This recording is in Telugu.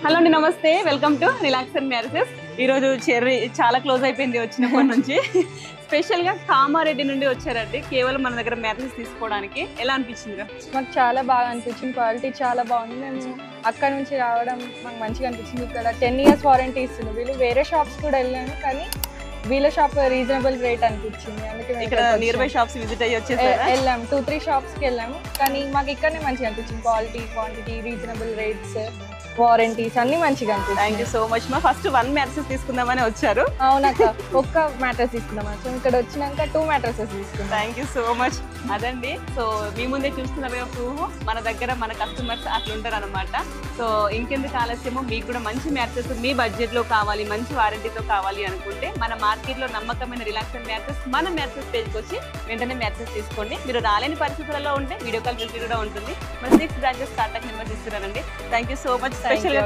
హలో అండి, నమస్తే. Welcome to relax and marriages. ఈరోజు చెర్రీ చాలా క్లోజ్ అయిపోయింది వచ్చినప్పటి నుంచి. స్పెషల్గా కామారెడ్డి నుండి వచ్చారండి, కేవలం మన దగ్గర మ్యారేజెస్ తీసుకోవడానికి. ఎలా అనిపించిందిరా? మాకు చాలా బాగా అనిపించింది, క్వాలిటీ చాలా బాగుంది. మేము అక్కడ నుంచి రావడం మాకు మంచిగా అనిపించింది. ఇక్కడ 10 years వారంటీ ఇస్తుంది. వీళ్ళు వేరే షాప్స్ కూడా వెళ్ళాను, కానీ వీళ్ళ షాప్ రీజనబుల్ రేట్ అనిపించింది. అందుకే ఇక్కడ నియర్ బై షాప్స్ విజిట్ అయ్యి వచ్చేసారా? వెళ్ళాము, 2-3 షాప్స్కి వెళ్ళాము, కానీ మాకు ఇక్కడనే మంచిగా అనిపించింది. Quality, quantity, reasonable rates, warranties అన్ని మంచిగా అనిపించింది. థ్యాంక్ యూ సో మచ్ మా. ఫస్ట్ 1 మ్యాట్రెస్ తీసుకుందామని వచ్చారు. అవునక్క, ఒక్క మ్యాట్రెస్ తీసుకుందాం. ఇక్కడ వచ్చినాక 2 మ్యాట్రెసెస్ తీసుకుందాం. Thank you so much. అదండి, సో మీ ముందే చూస్తున్నారు కదా ప్రూఫ్. మన దగ్గర మన కస్టమర్స్ అట్లా ఉంటారు అనమాట. సో ఇంకెందుకు ఆలస్యమో, మీకు కూడా మంచి మ్యాట్రెస్ మీ బడ్జెట్లో కావాలి, మంచి వారంటీతో కావాలి అనుకుంటే మన మార్కెట్లో నమ్మకమైన రిలాక్స్ అండ్ మ్యాట్రెస్ మన మ్యాట్రెస్ పేజ్కి వచ్చి వెంటనే మ్యాట్రెస్ తీసుకోండి. మీరు రాలేని పరిస్థితులలో ఉంటే వీడియో కాల్ ఫెసిలిటీ కూడా ఉంటుంది. మన 6 బ్రాంచెస్ కాంటాక్ట్ నెంబర్స్ ఇస్తున్నారండి. Thank you so much. స్పెషల్గా